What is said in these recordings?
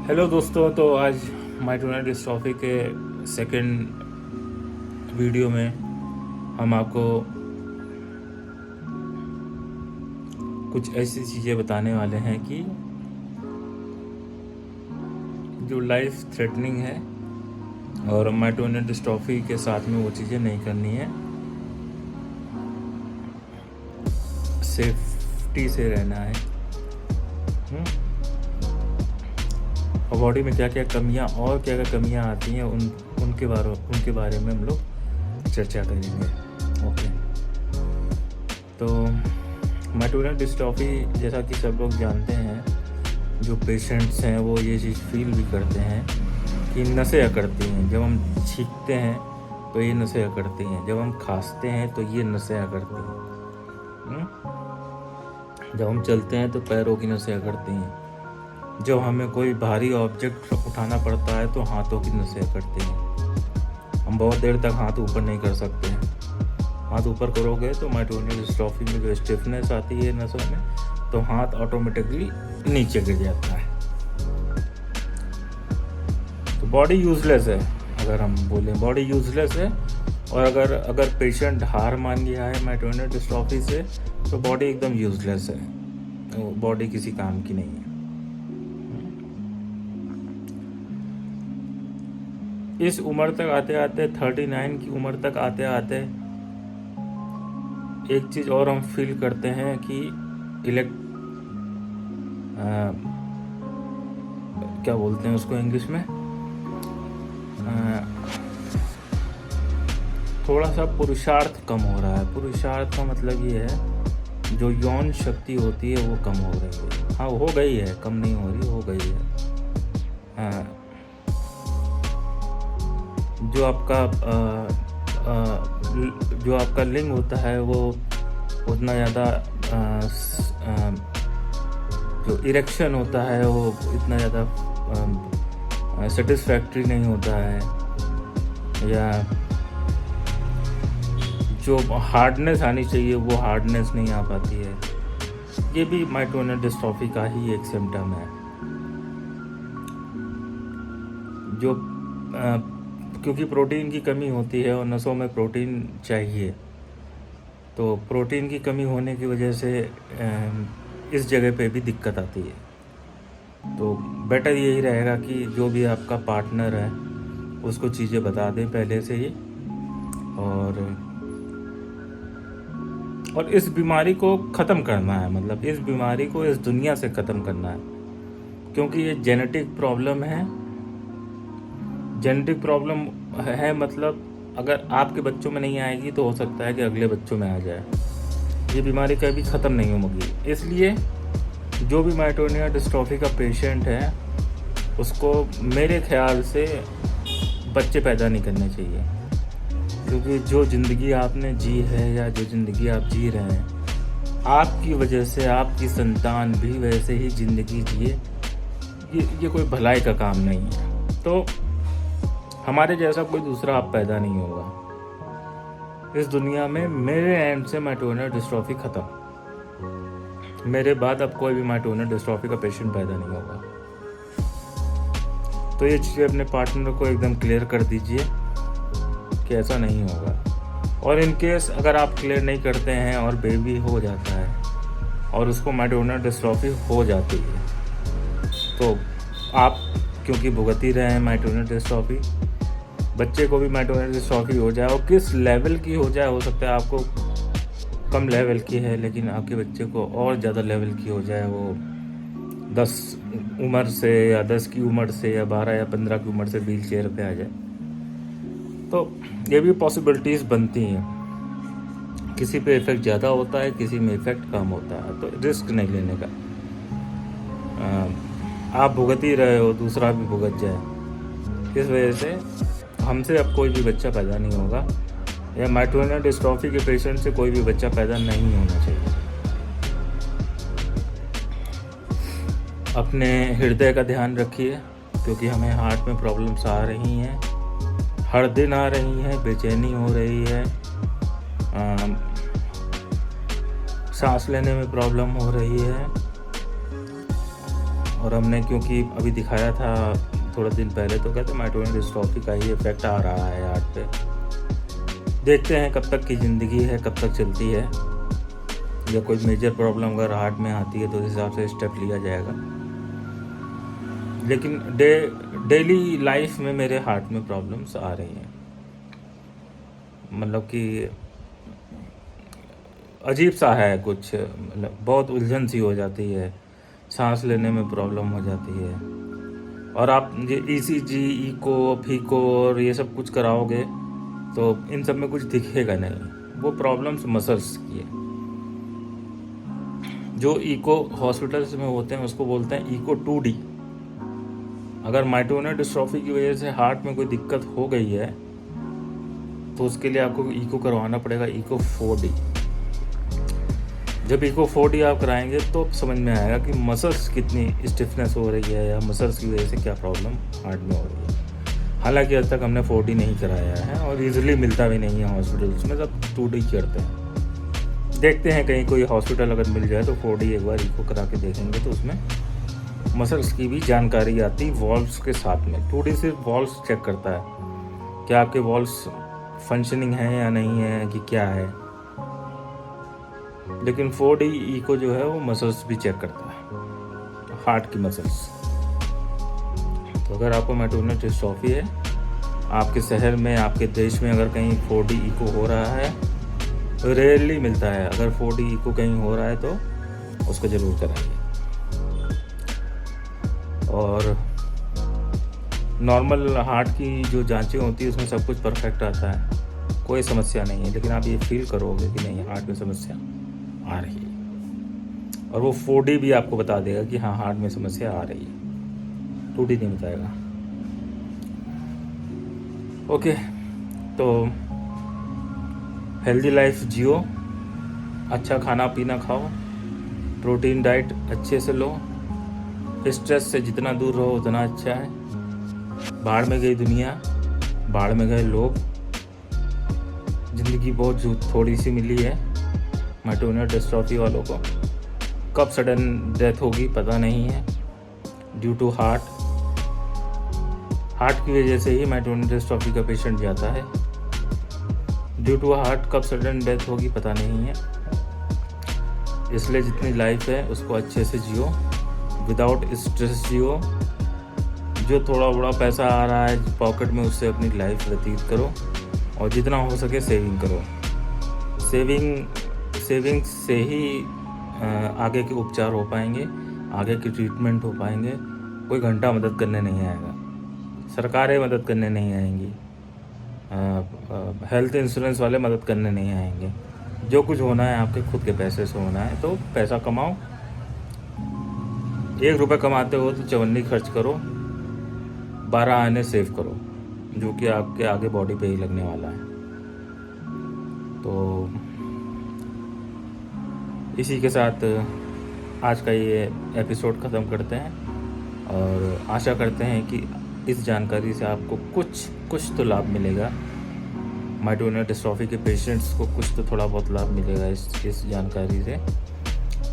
Hello दोस्तों, तो आज माइटोनिक डिस्ट्रॉफी के सेकंड वीडियो में हम आपको कुछ ऐसी चीज़ें बताने वाले हैं कि जो लाइफ थ्रेटनिंग है, और माइटोनिक डिस्ट्रॉफी के साथ में वो चीज़ें नहीं करनी है। सेफ्टी से रहना है। और बॉडी में क्या क्या कमियां और क्या क्या कमियां आती हैं उनके बारे में हम लोग चर्चा करेंगे। ओके, तो माइटोनिक डिस्ट्रॉफी, जैसा कि सब लोग जानते हैं, जो पेशेंट्स हैं वो ये चीज़ फील भी करते हैं कि नसें अकड़ती हैं। जब हम छींकते हैं तो ये नसें अकड़ती हैं, जब हम खांसते हैं तो ये नसें अकड़ती हैं, जब हम चलते हैं तो पैरों की नसें अकड़ती हैं, जब हमें कोई भारी ऑब्जेक्ट उठाना पड़ता है तो हाथों की नसें अकड़ती हैं। हम बहुत देर तक हाथ ऊपर नहीं कर सकते हैं। हाथ ऊपर करोगे तो माइटोनिक डिस्ट्रॉफी में जो स्टिफनेस आती है नसों में, तो हाथ ऑटोमेटिकली नीचे गिर जाता है। तो बॉडी यूजलेस है। अगर हम बोलें बॉडी यूजलेस है, और अगर पेशेंट हार मान गया है माइटोनिक डिस्ट्रॉफी से, तो बॉडी एकदम यूजलेस है। तो बॉडी किसी काम की नहीं है। इस उम्र तक आते आते 39 की उम्र तक आते आते एक चीज़ और हम फील करते हैं कि क्या बोलते हैं उसको इंग्लिश में, थोड़ा सा पुरुषार्थ कम हो रहा है। पुरुषार्थ का मतलब ये है, जो यौन शक्ति होती है वो कम हो रही है। हाँ, हो गई है, कम नहीं हो रही, हो गई है। जो आपका लिंग होता है वो उतना ज़्यादा, जो इरेक्शन होता है वो इतना ज़्यादा सेटिस्फैक्ट्री नहीं होता है, या जो हार्डनेस आनी चाहिए वो हार्डनेस नहीं आ पाती है। ये भी माइटोनिक डिस्ट्रॉफी का ही एक सिम्टम है। जो क्योंकि प्रोटीन की कमी होती है और नसों में प्रोटीन चाहिए, तो प्रोटीन की कमी होने की वजह से इस जगह पे भी दिक्कत आती है। तो बेटर यही रहेगा कि जो भी आपका पार्टनर है उसको चीज़ें बता दें पहले से ही, और इस बीमारी को ख़त्म करना है। मतलब इस बीमारी को इस दुनिया से ख़त्म करना है, क्योंकि ये जेनेटिक प्रॉब्लम है। जेनेटिक प्रॉब्लम है मतलब अगर आपके बच्चों में नहीं आएगी तो हो सकता है कि अगले बच्चों में आ जाए। ये बीमारी कभी ख़त्म नहीं होगी। इसलिए जो भी माइटोनिक डिस्ट्रॉफी का पेशेंट है उसको मेरे ख्याल से बच्चे पैदा नहीं करने चाहिए, क्योंकि जो ज़िंदगी आपने जी है या जो ज़िंदगी आप जी रहे हैं, आपकी वजह से आपकी संतान भी वैसे ही ज़िंदगी जिए। ये कोई भलाई का काम नहीं है। तो हमारे जैसा कोई दूसरा आप पैदा नहीं होगा इस दुनिया में। मेरे एंड से माइटोनिक डिस्ट्रॉफी ख़त्म। मेरे बाद अब कोई भी माइटोनिक डिस्ट्रॉफी का पेशेंट पैदा नहीं होगा। तो ये चीज़ें अपने पार्टनर को एकदम क्लियर कर दीजिए कि ऐसा नहीं होगा। और इन केस अगर आप क्लियर नहीं करते हैं और बेबी हो जाता है और उसको माइटोनिक डिस्ट्रॉफी हो जाती है, तो आप क्योंकि भुगत ही रहे हैं माइटोनिक डिस्ट्रॉफी, बच्चे को भी माइटोनिक डिस्ट्रॉफी हो जाए, और किस लेवल की हो जाए, हो सकता है आपको कम लेवल की है लेकिन आपके बच्चे को और ज़्यादा लेवल की हो जाए, वो 10 उम्र से या 10 की उम्र से या 12 या 15 की उम्र से व्हील चेयर पे आ जाए। तो ये भी पॉसिबिलिटीज़ बनती हैं। किसी पे इफ़ेक्ट ज़्यादा होता है, किसी में इफ़ेक्ट कम होता है, तो रिस्क नहीं लेने का। आप भुगत ही रहे हो, दूसरा भी भुगत जाए, इस वजह से हमसे अब कोई भी बच्चा पैदा नहीं होगा, या माइटोनिक डिस्ट्रॉफी के पेशेंट से कोई भी बच्चा पैदा नहीं होना चाहिए। अपने हृदय का ध्यान रखिए, क्योंकि हमें हार्ट में प्रॉब्लम्स आ रही हैं, हर दिन आ रही हैं, बेचैनी हो रही है, सांस लेने में प्रॉब्लम हो रही है, और हमने क्योंकि अभी दिखाया था थोड़ा दिन पहले, तो कहते माइटोनियन डिस्ट्रॉफी का ही इफेक्ट आ रहा है हार्ट पे। देखते हैं कब तक की ज़िंदगी है, कब तक चलती है, या कोई मेजर प्रॉब्लम अगर हार्ट में आती है तो उस हिसाब से स्टेप लिया जाएगा। लेकिन डेली लाइफ में मेरे हार्ट में प्रॉब्लम्स आ रही हैं, मतलब कि अजीब सा है कुछ, मतलब बहुत उलझन सी हो जाती है, सांस लेने में प्रॉब्लम हो जाती है। और आप ये ECG, इको, फीको और ये सब कुछ कराओगे तो इन सब में कुछ दिखेगा नहीं, वो प्रॉब्लम्स मसल्स की है। जो इको हॉस्पिटल्स में होते हैं उसको बोलते हैं इको 2D। अगर माइटोनियन डिस्ट्रॉफी की वजह से हार्ट में कोई दिक्कत हो गई है तो उसके लिए आपको इको करवाना पड़ेगा, इको 4D। जब इको 4D आप कराएंगे तो समझ में आएगा कि मसल्स कितनी स्टिफनेस हो रही है या मसल्स की वजह से क्या प्रॉब्लम हार्ट में हो रही है। हालांकि आज तक हमने 4D नहीं कराया है और ईजिली मिलता भी नहीं है हॉस्पिटल्स में, सब 2D करते हैं। देखते हैं कहीं कोई हॉस्पिटल अगर मिल जाए तो 4D एक बार इको करा के देखेंगे तो उसमें मसल्स की भी जानकारी आती वॉल्व्स के साथ में। 2D सिर्फ वॉल्व्स चेक करता है कि आपके वॉल्व्स फंक्शनिंग है या नहीं है कि क्या है, लेकिन 4D इको जो है वो मसल्स भी चेक करता है, हार्ट की मसल्स। तो अगर आपको माइटोनियन डिस्ट्रॉफी है, आपके शहर में, आपके देश में अगर कहीं 4D इको हो रहा है, रेयरली मिलता है, अगर 4D इको कहीं हो रहा है तो उसको ज़रूर कराइए। और नॉर्मल हार्ट की जो जांचें होती है उसमें सब कुछ परफेक्ट आता है, कोई समस्या नहीं है, लेकिन आप ये फील करोगे कि नहीं हार्ट में समस्या आ रही है, और वो 4D भी आपको बता देगा कि हाँ हार्ट में समस्या आ रही है, 2D नहीं बताएगा। ओके, तो हेल्दी लाइफ जियो, अच्छा खाना पीना खाओ, प्रोटीन डाइट अच्छे से लो, स्ट्रेस से जितना दूर रहो उतना अच्छा है। बाढ़ में गई दुनिया, बाढ़ में गए लोग, ज़िंदगी बहुत थोड़ी सी मिली है। माइटोनियन डिस्ट्रॉफी वालों को कब सडन डेथ होगी पता नहीं है, ड्यू टू हार्ट की वजह से ही माइटोनियन डिस्ट्रॉफी का पेशेंट जाता है। ड्यू टू हार्ट कब सडन डेथ होगी पता नहीं है, इसलिए जितनी लाइफ है उसको अच्छे से जियो, विदाउट स्ट्रेस जियो। जो थोड़ा बड़ा पैसा आ रहा है पॉकेट में उससे अपनी लाइफ व्यतीत करो, और जितना हो सके सेविंग करो। सेविंग से ही आगे के उपचार हो पाएंगे, आगे की ट्रीटमेंट हो पाएंगे। कोई घंटा मदद करने नहीं आएगा, सरकारें मदद करने नहीं आएंगी, हेल्थ इंश्योरेंस वाले मदद करने नहीं आएंगे। जो कुछ होना है आपके खुद के पैसे से होना है, तो पैसा कमाओ। 1 रुपये कमाते हो तो 54 खर्च करो, 12 आने सेव करो, जो कि आपके आगे बॉडी पे ही लगने वाला है। तो इसी के साथ आज का ये एपिसोड ख़त्म करते हैं, और आशा करते हैं कि इस जानकारी से आपको कुछ तो लाभ मिलेगा। माइटोनियन डिस्ट्रॉफी के पेशेंट्स को कुछ तो थोड़ा बहुत लाभ मिलेगा इस जानकारी से।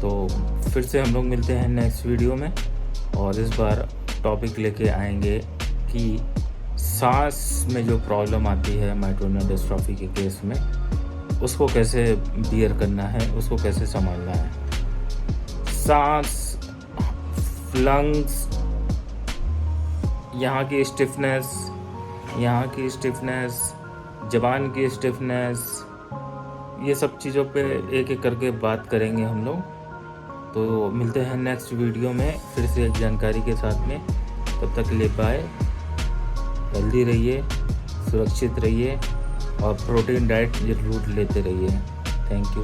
तो फिर से हम लोग मिलते हैं नेक्स्ट वीडियो में, और इस बार टॉपिक लेके आएंगे कि सांस में जो प्रॉब्लम आती है माइटोनियन डिस्ट्रॉफी के केस में, उसको कैसे बियर करना है, उसको कैसे संभालना है। सांस, लंग्स, यहाँ की स्टिफनेस, ज़बान की स्टिफनेस, ये सब चीज़ों पे एक एक करके बात करेंगे हम लोग। तो मिलते हैं नेक्स्ट वीडियो में फिर से एक जानकारी के साथ में। तब तक के लिए बाय, हेल्दी रहिए, सुरक्षित रहिए, और प्रोटीन डाइट जरूर लेते रहिए। Thank you.